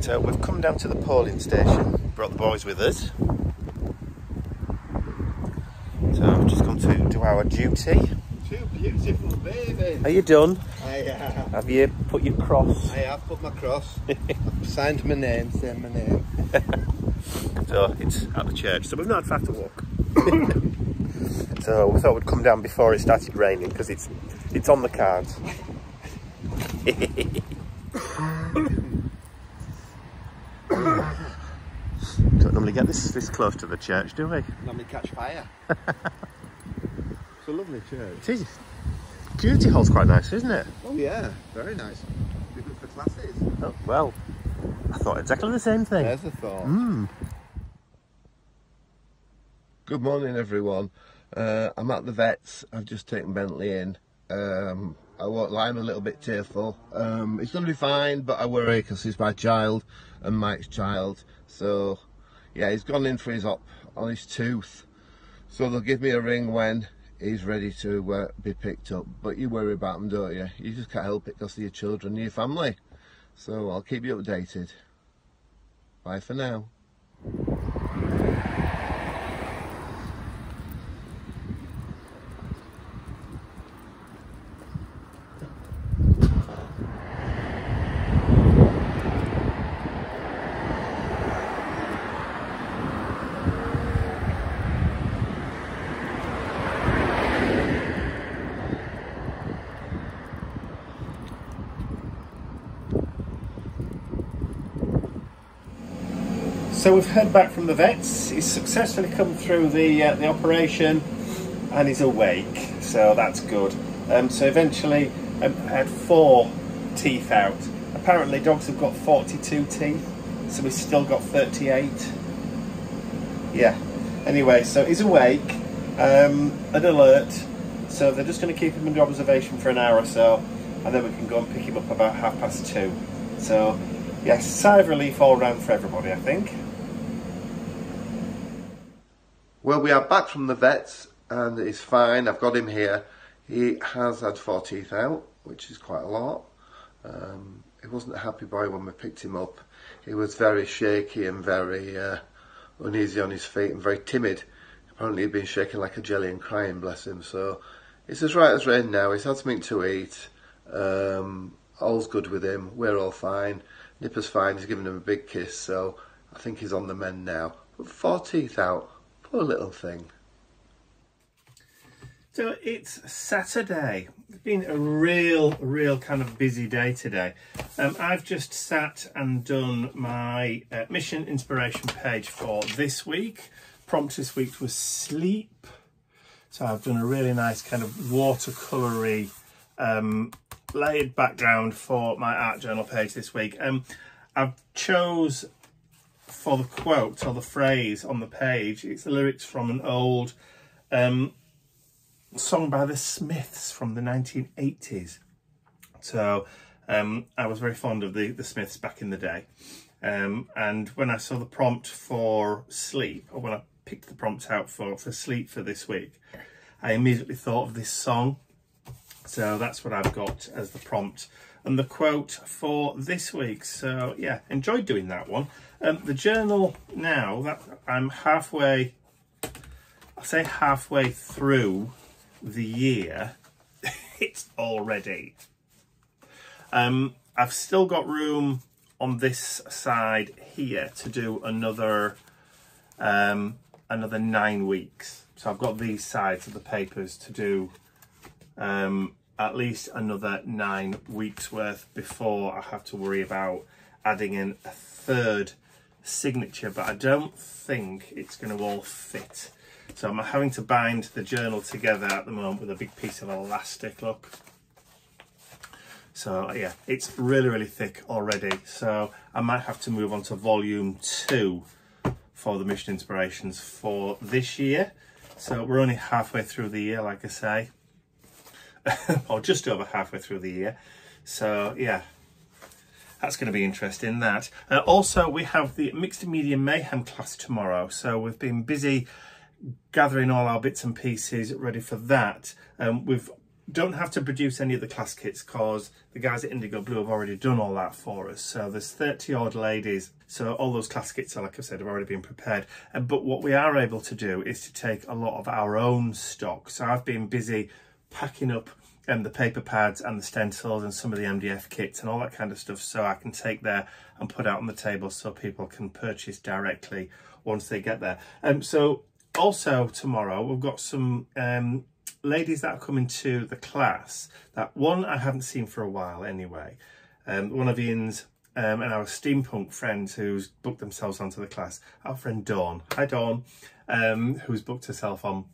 So we've come down to the polling station, brought the boys with us. So we've just come to do our duty. Two beautiful babies. Are you done? I have. Have you put your cross? I have put my cross. I've signed my name, saying my name. So it's at the church, so we've not had far to walk. So we thought we'd come down before it started raining because it's on the cards. Don't normally get this close to the church, do we? Normally catch fire. It's a lovely church. It is. Community hall's quite nice, isn't it? Oh yeah, very nice. Be good for classes. Oh, well, I thought exactly the same thing. There's a thought. Good morning, everyone. I'm at the vets. I've just taken Bentley in. I won't lie, I'm a little bit tearful. It's going to be fine, but I worry because he's my child and Mike's child. So, yeah, he's gone in for his op on his tooth. So they'll give me a ring when he's ready to be picked up. But you worry about him, don't you? You just can't help it because of your children and your family. So I'll keep you updated. Bye for now. So we've heard back from the vets. He's successfully come through the operation and he's awake, so that's good. So eventually I had 4 teeth out. Apparently dogs have got 42 teeth, so we've still got 38. Yeah. Anyway, so he's awake and alert. So they're just going to keep him under observation for an hour or so, and then we can go and pick him up about 2:30. So yes, sigh of relief all round for everybody, I think. Well, we are back from the vets and it's fine. I've got him here. He has had 4 teeth out, which is quite a lot. He wasn't a happy boy when we picked him up. He was very shaky and very uneasy on his feet and very timid. Apparently he'd been shaking like a jelly and crying, bless him. So it's as right as rain now. He's had something to eat. All's good with him. We're all fine. Nipper's fine. He's given him a big kiss, so I think he's on the mend now. But 4 teeth out. Poor little thing. So it's Saturday. It's been a real kind of busy day today. I've just sat and done my mission inspiration page for this week. Prompt this week was sleep. So I've done a really nice kind of watercolory layered background for my art journal page this week. I've chose for the quote or the phrase on the page, it's the lyrics from an old song by the Smiths from the 1980s. So I was very fond of the Smiths back in the day. And when I saw the prompt for sleep, or when I picked the prompt out for sleep for this week, I immediately thought of this song. So that's what I've got as the prompt and the quote for this week. So yeah, enjoyed doing that one. The journal now, that I'm halfway, I'll say halfway through the year, it's already. I've still got room on this side here to do another 9 weeks. So I've got these sides of the papers to do at least another 9 weeks worth before I have to worry about adding in a 3rd signature, but I don't think it's going to all fit. So I'm having to bind the journal together at the moment with a big piece of elastic, look. So yeah, it's really thick already. So I might have to move on to volume 2 for the mission inspirations for this year. So we're only halfway through the year, like I say. Or just over halfway through the year. So yeah, that's going to be interesting, that. Also, we have the mixed media mayhem class tomorrow. So we've been busy gathering all our bits and pieces ready for that. We've don't have to produce any of the class kits because the guys at Indigo Blue have already done all that for us. So there's 30 odd ladies. So all those class kits are, like I said, have already been prepared. But what we are able to do is to take a lot of our own stock. So I've been busy packing up the paper pads and the stencils and some of the MDF kits and all that kind of stuff, so I can take there and put out on the table so people can purchase directly once they get there. So also tomorrow we've got some ladies that are coming to the class that one I haven't seen for a while anyway. One of Ian's and our steampunk friends who's booked themselves onto the class, our friend Dawn. Hi Dawn, who's booked herself on.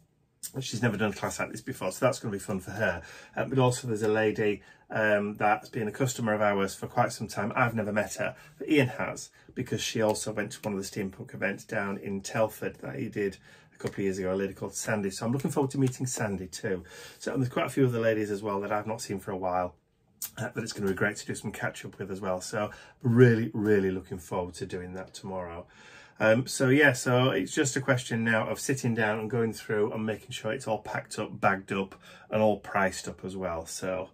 She's never done a class like this before, so that's going to be fun for her. But also there's a lady that's been a customer of ours for quite some time. I've never met her, but Ian has, because she also went to one of the steampunk events down in Telford that he did a couple of years ago, a lady called Sandy. So I'm looking forward to meeting Sandy too. So and there's quite a few other ladies as well that I've not seen for a while. But it's going to be great to do some catch up with as well. So really, really looking forward to doing that tomorrow. So yeah, so it's just a question now of sitting down and going through and making sure it's all packed up, bagged up and all priced up as well. So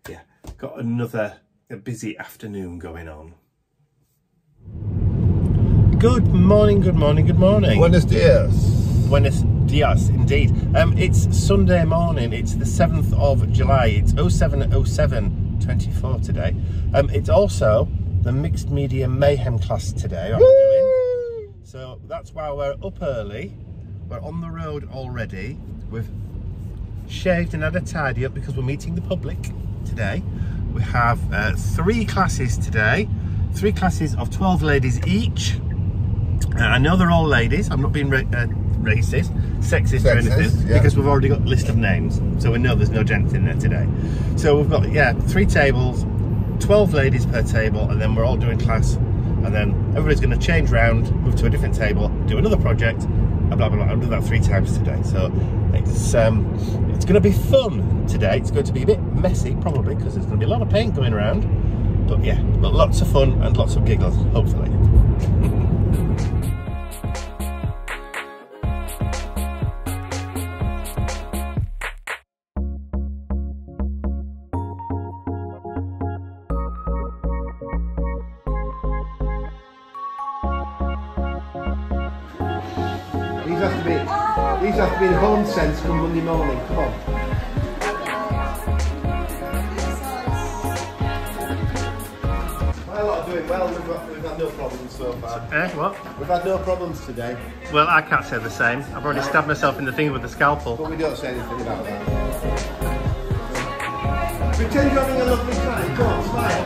yeah, got another busy afternoon going on. Good morning, good morning, good morning. Buenos dias. Buenos dias, indeed. It's Sunday morning, it's the 7th of July, it's 07:07:24 today. It's also the mixed media mayhem class today. I'm doing. So that's why we're up early, we're on the road already, we've shaved and had a tidy up because we're meeting the public today. We have 3 classes today, 3 classes of 12 ladies each. I know they're all ladies, I'm not being racist, sexist or anything, yeah, because we've already got a list of names, so we know there's no gents in there today. So we've got, yeah, 3 tables, 12 ladies per table, and then we're all doing class. And then everybody's going to change round, move to a different table, do another project, and blah, blah, blah. I'll do that 3 times today. So it's going to be fun today. It's going to be a bit messy, probably, because there's going to be a lot of paint going around. But yeah, but lots of fun and lots of giggles, hopefully. These have to be in home sense come Monday morning. Come on. My lot are doing well. We've had no problems so far. What? We've had no problems today. Well, I can't say the same. I've already stabbed myself in the finger with the scalpel. But we don't say anything about that. Pretend you're having a lovely time. Go on, smile.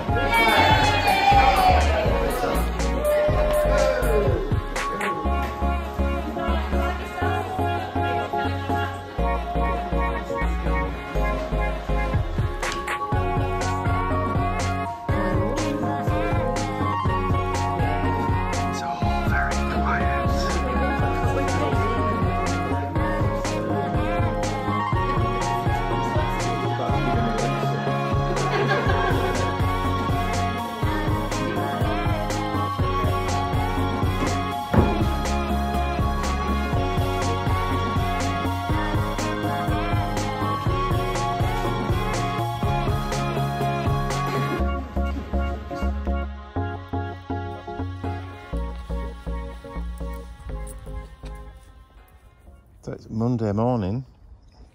So it's Monday morning,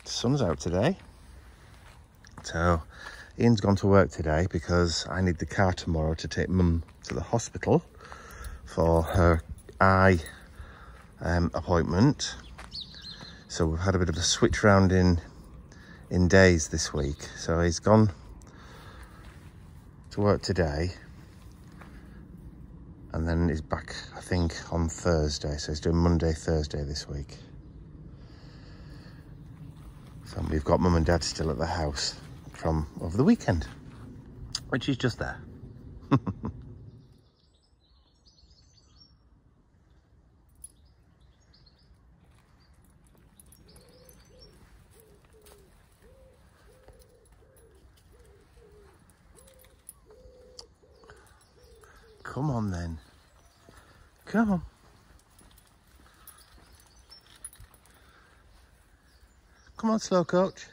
the sun's out today. So Ian's gone to work today because I need the car tomorrow to take Mum to the hospital for her eye appointment. So we've had a bit of a switch round in days this week. So he's gone to work today and then he's back, I think, on Thursday. So he's doing Monday, Thursday this week. So we've got Mum and Dad still at the house from over the weekend, which is just there. Come on then. Come on. Come on, slow coach.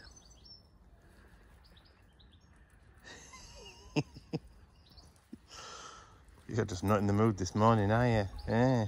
You're just not in the mood this morning, are you? Yeah.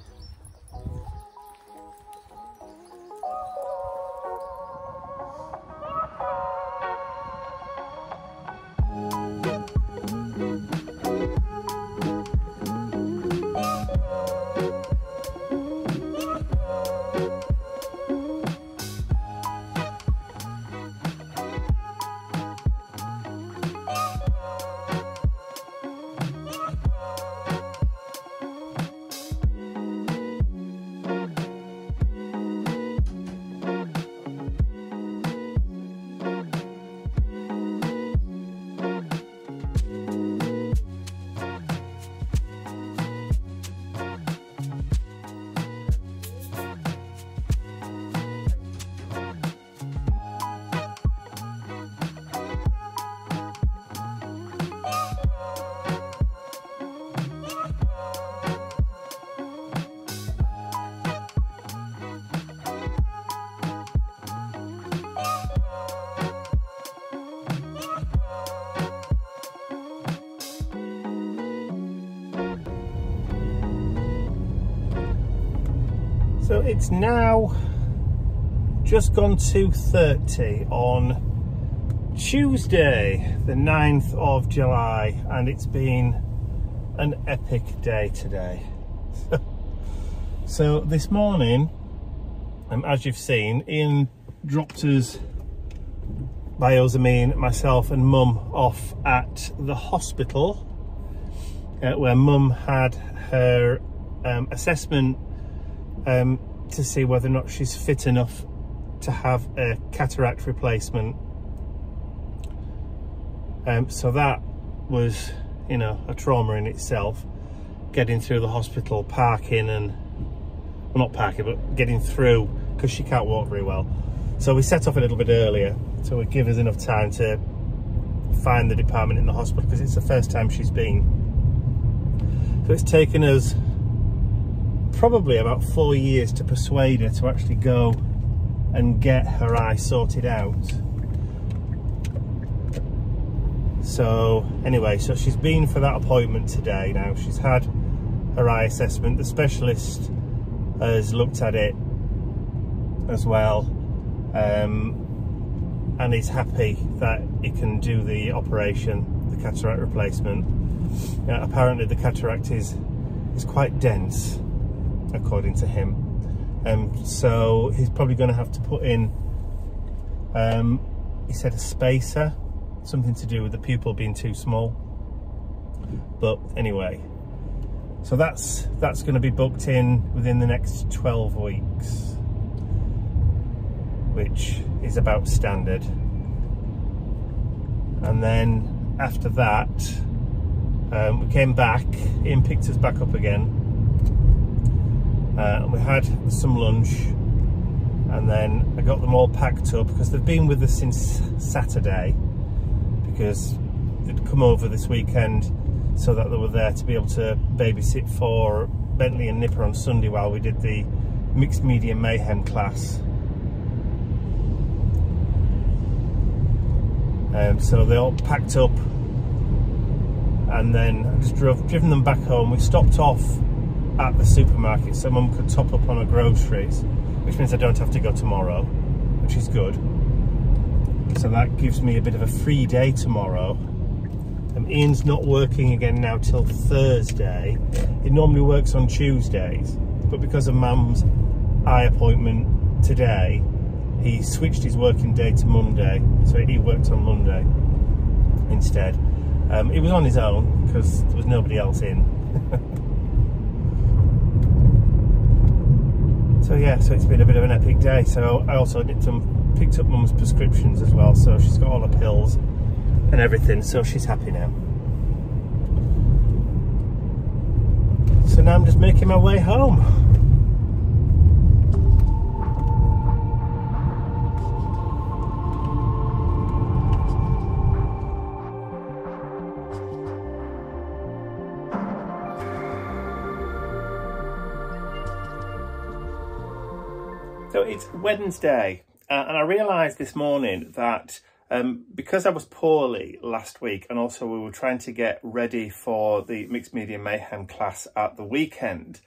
So it's now just gone 2:30 on Tuesday, the 9th of July, and it's been an epic day today. So this morning, as you've seen, Ian dropped us, by us I mean myself and Mum, off at the hospital where Mum had her assessment to see whether or not she's fit enough to have a cataract replacement. So that was, you know, a trauma in itself, getting through the hospital, parking and, well, not parking, but getting through, because she can't walk very well. So we set off a little bit earlier, so it give us enough time to find the department in the hospital, because it's the first time she's been. So it's taken us probably about 4 years to persuade her to actually go and get her eye sorted out. So anyway, so she's been for that appointment today. Now she's had her eye assessment. The specialist has looked at it as well, and is happy that he can do the operation, the cataract replacement. Apparently the cataract is quite dense, according to him, so he's probably going to have to put in, he said, a spacer, something to do with the pupil being too small. But anyway, so that's going to be booked in within the next 12 weeks, which is about standard. And then after that, we came back, Ian picked us back up again. We had some lunch, and then I got them all packed up, because they've been with us since Saturday, because they'd come over this weekend so that they were there to be able to babysit for Bentley and Nipper on Sunday while we did the mixed media mayhem class. So they all packed up, and then I just driven them back home. We stopped off at the supermarket so Mum could top up on her groceries, which means I don't have to go tomorrow, which is good. So that gives me a bit of a free day tomorrow. Ian's not working again now till Thursday. He normally works on Tuesdays, but because of Mum's eye appointment today, he switched his working day to Monday, so he worked on Monday instead. He was on his own because there was nobody else in. So yeah, so it's been a bit of an epic day. So I also picked up Mum's prescriptions as well, so she's got all her pills and everything, so she's happy now. So now I'm just making my way home. So it's Wednesday, and I realised this morning that Because I was poorly last week, and also we were trying to get ready for the Mixed Media Mayhem class at the weekend,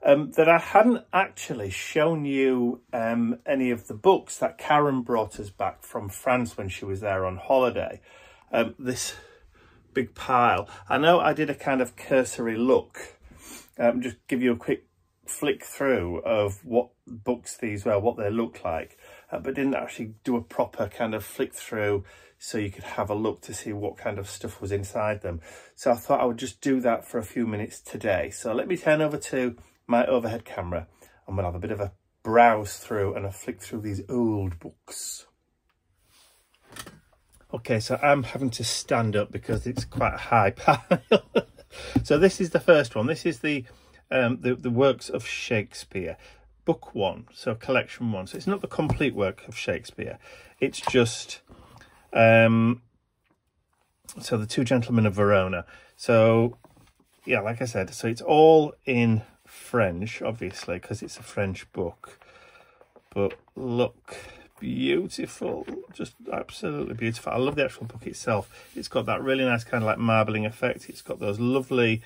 that I hadn't actually shown you any of the books that Karen brought us back from France when she was there on holiday. This big pile. I know I did a kind of cursory look, just give you a quick flick through of what books these were, what they look like, but didn't actually do a proper kind of flick through so you could have a look to see what kind of stuff was inside them. So I thought I would just do that for a few minutes today. So let me turn over to my overhead camera and we'll have a bit of a browse through and a flick through these old books. Okay, so I'm having to stand up because it's quite a high pile. So this is the first one. This is the works of Shakespeare, book 1, so collection 1. So it's not the complete work of Shakespeare. It's just so the Two Gentlemen of Verona. So yeah, like I said, so it's all in French, obviously, because it's a French book. But look, beautiful, just absolutely beautiful. I love the actual book itself. It's got that really nice kind of like marbling effect. It's got those lovely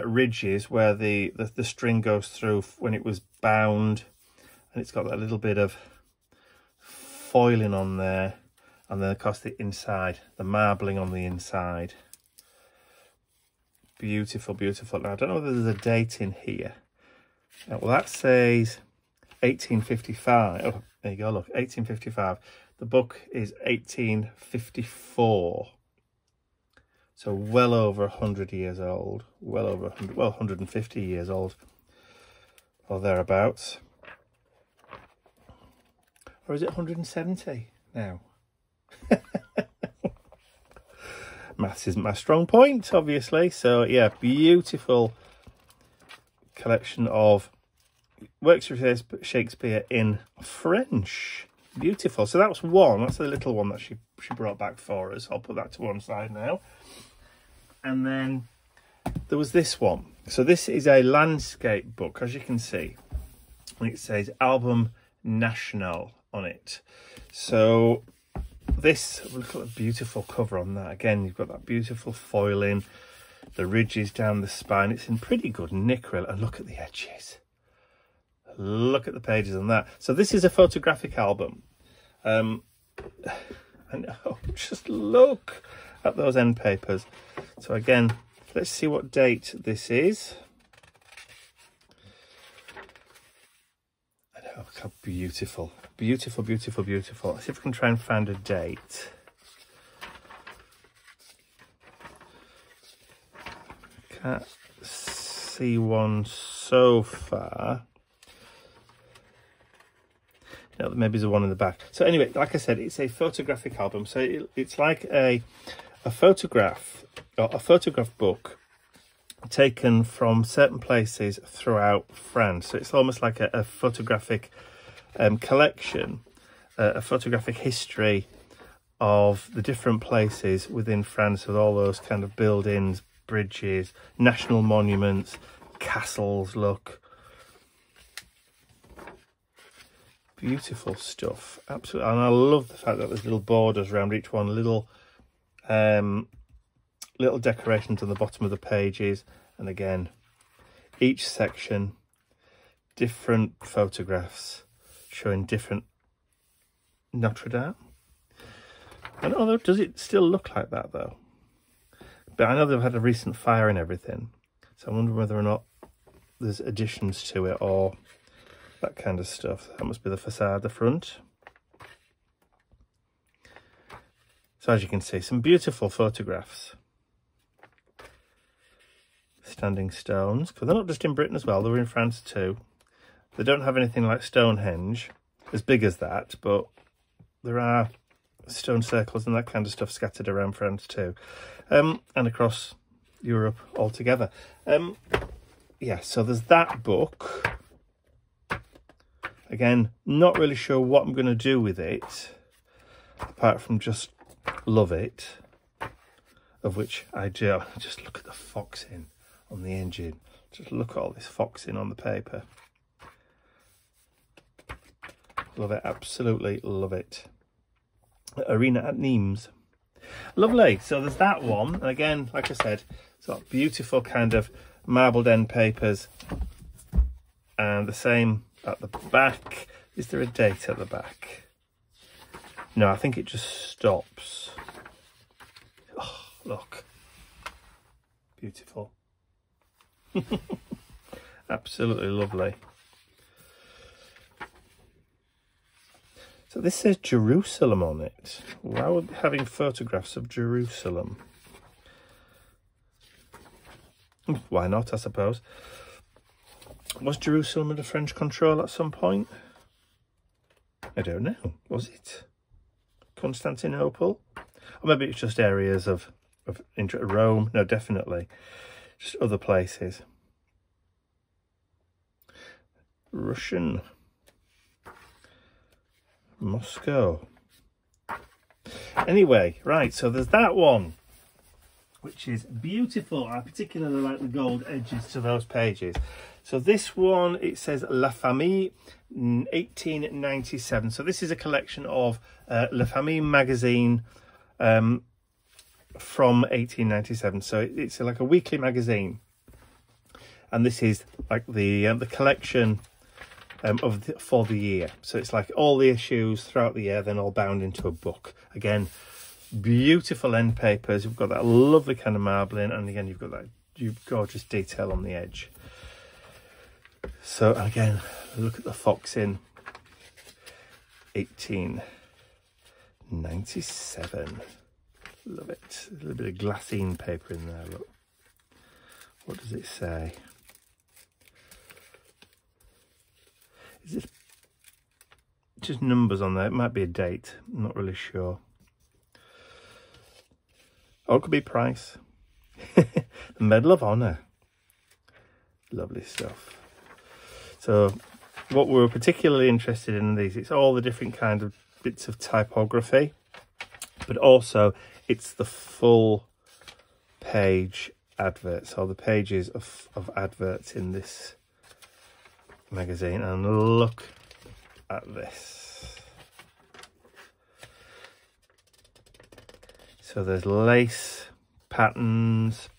ridges where the string goes through when it was bound, and it's got that little bit of foiling on there, and then of course the inside, the marbling on the inside. Beautiful, beautiful. Now I don't know whether there's a date in here. Well, that says 1855. Oh, there you go, look, 1855. The book is 1854. So well over 100 years old. Well over 100, well, 150 years old. Or thereabouts. Or is it 170 now? Maths isn't my strong point, obviously. So yeah, beautiful collection of works of Shakespeare in French. Beautiful. So that was one. That's the little one that she brought back for us. I'll put that to one side now. And then there was this one. So this is a landscape book, as you can see. And it says Album National on it. So this, look at the beautiful cover on that. Again, you've got that beautiful foiling, the ridges down the spine. It's in pretty good nick, really. And look at the edges. Look at the pages on that. So this is a photographic album. I know, just look at those end papers. So again, let's see what date this is. I know, look how beautiful. Beautiful, beautiful, beautiful. Let's see if we can try and find a date. Can't see one so far. No, maybe there's one in the back. So anyway, like I said, it's a photographic album. So it's like a photograph, or a photograph book taken from certain places throughout France. So it's almost like a photographic collection, a photographic history of the different places within France, with all those kind of buildings, bridges, national monuments, castles. Look, beautiful stuff, absolutely. And I love the fact that there's little borders around each one, little decorations on the bottom of the pages, and again, each section, different photographs showing different Notre Dame. I don't know, does it still look like that though? But I know they've had a recent fire and everything, so I wonder whether or not there's additions to it or that kind of stuff. That must be the facade, the front. So as you can see, some beautiful photographs. Standing stones, because they're not just in Britain as well, they're in France too. They don't have anything like Stonehenge as big as that, but there are stone circles and that kind of stuff scattered around France too, and across Europe altogether. Yeah, so there's that book. Again, not really sure what I'm going to do with it, apart from just love it, of which I do. Just look at the foxing on the engine. Just look at all this foxing on the paper. Love it, absolutely love it. Arena at Nimes. Lovely. So there's that one. And again, like I said, it's got beautiful kind of marbled end papers. And the same at the back. Is there a date at the back? No, I think it just stops. Oh, look. Beautiful. Absolutely lovely. So this says Jerusalem on it. Why would we be having photographs of Jerusalem? Why not, I suppose. Was Jerusalem under French control at some point? I don't know. Was it Constantinople? Or maybe it's just areas of Rome. No, definitely. Just other places. Russian. Moscow. Anyway, right, so there's that one, which is beautiful. I particularly like the gold edges to those pages. So this one, it says La Famille 1897. So this is a collection of La Famille magazine from 1897. So it's like a weekly magazine. And this is like the collection for the year. So it's like all the issues throughout the year, then all bound into a book. Again, beautiful end papers. You've got that lovely kind of marbling, and again, you've got that gorgeous detail on the edge. So again, look at the fox in 1897. Love it. A little bit of glassine paper in there. Look. What does it say? Is it just numbers on there? It might be a date. I'm not really sure. Or it could be price. The Medal of Honor. Lovely stuff. So what we're particularly interested in these, it's all the different kind of bits of typography, but also it's the full page adverts, or the pages of adverts in this magazine. And look at this. So there's lace patterns,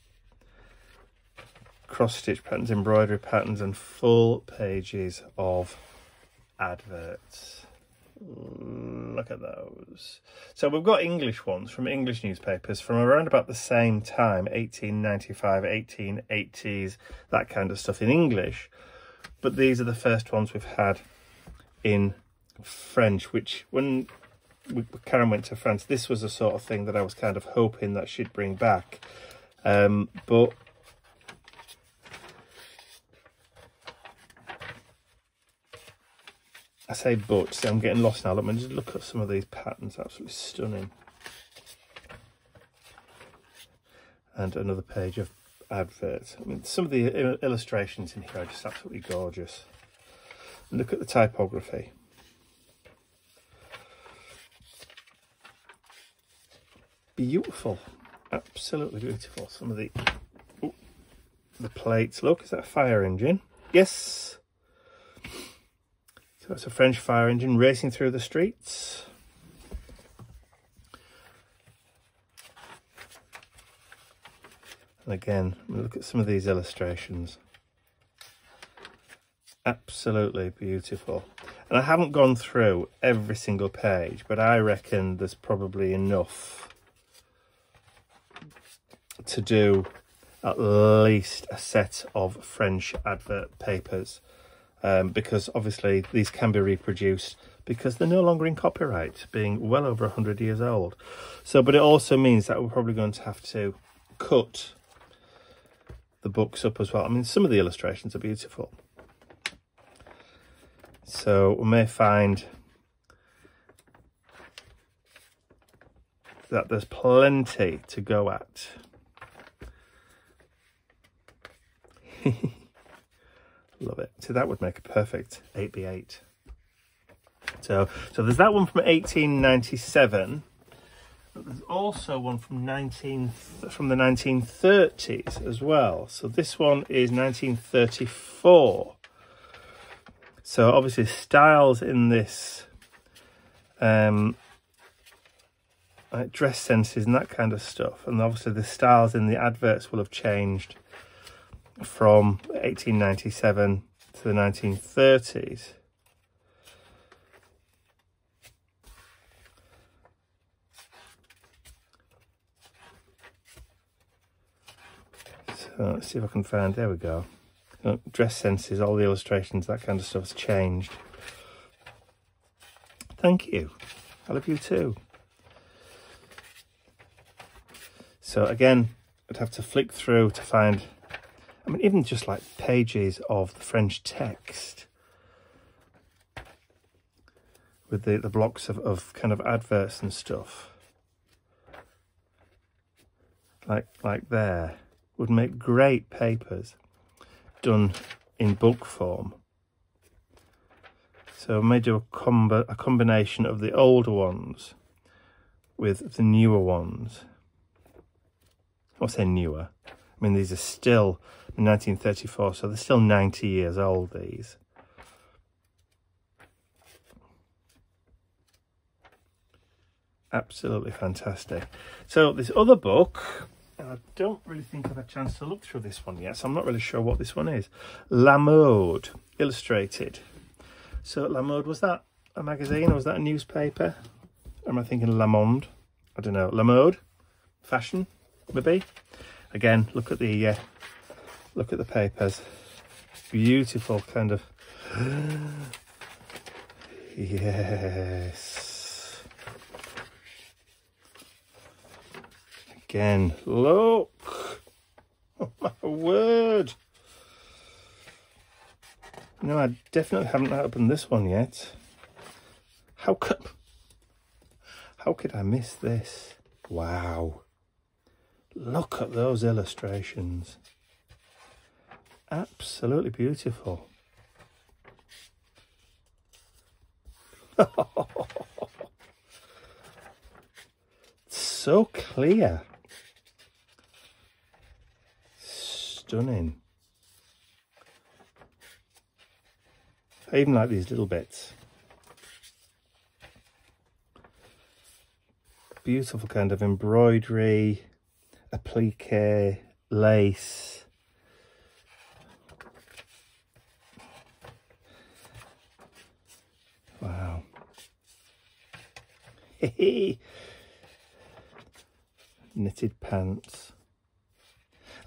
cross-stitch patterns, embroidery patterns, and full pages of adverts. Look at those. So we've got English ones from English newspapers from around about the same time, 1895, 1880s, that kind of stuff in English. But these are the first ones we've had in French, which when Karen went to France, this was the sort of thing that I was kind of hoping that she'd bring back. But I say but, see, I'm getting lost now. Let me just look at some of these patterns, absolutely stunning. And another page of adverts. I mean, some of the illustrations in here are just absolutely gorgeous. And look at the typography. Beautiful, absolutely beautiful. Some of the plates. Look, is that a fire engine? Yes. So it's a French fire engine racing through the streets. And again, look at some of these illustrations. Absolutely beautiful. And I haven't gone through every single page, but I reckon there's probably enough to do at least a set of French advert papers. Because obviously these can be reproduced because they're no longer in copyright, being well over 100 years old. So, but it also means that we're probably going to have to cut the books up as well. I mean, some of the illustrations are beautiful. So we may find that there's plenty to go at. Love it. So that would make a perfect 8x8. So there's that one from 1897. But there's also one from the 1930s as well. So this one is 1934. So obviously styles in this like dress senses and that kind of stuff. And obviously the styles in the adverts will have changed from 1897 to the 1930s. So let's see if I can find, there we go. Dress senses, all the illustrations, that kind of stuff has changed. Thank you. I love you too. So again, I'd have to flick through to find, I mean, even just like pages of the French text with the blocks of kind of adverts and stuff. Like there, would make great papers done in book form. So I may do a combination of the older ones with the newer ones. I'll say newer. I mean, these are still 1934, so they're still 90 years old, these. Absolutely fantastic. So this other book, I don't really think I've had a chance to look through this one yet, so I'm not really sure what this one is. La Mode, illustrated. So La Mode, was that a magazine or was that a newspaper? Or am I thinking Le Monde? I don't know. La Mode, fashion, maybe. Again, look at the papers. Beautiful kind of. Yes. Again, look. Oh my word. No, I definitely haven't opened this one yet. How could I miss this? Wow. Look at those illustrations. Absolutely beautiful. So clear. Stunning. I even like these little bits. Beautiful kind of embroidery, applique, lace. Wow. Knitted pants.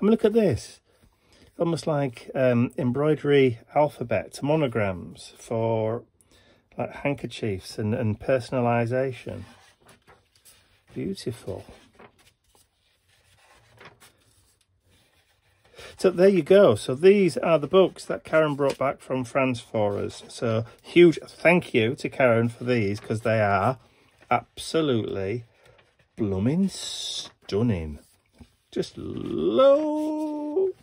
I mean, look at this. Almost like embroidery alphabet monograms for like handkerchiefs and personalisation. Beautiful. So there you go. So these are the books that Karen brought back from France for us. So huge thank you to Karen for these, because they are absolutely blooming stunning. Just look.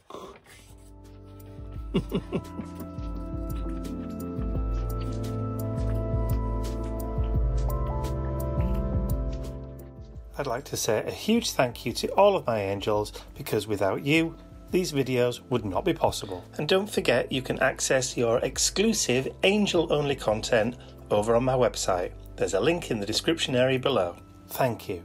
I'd like to say a huge thank you to all of my angels, because without you, these videos would not be possible. And don't forget, you can access your exclusive angel-only content over on my website. There's a link in the description area below. Thank you.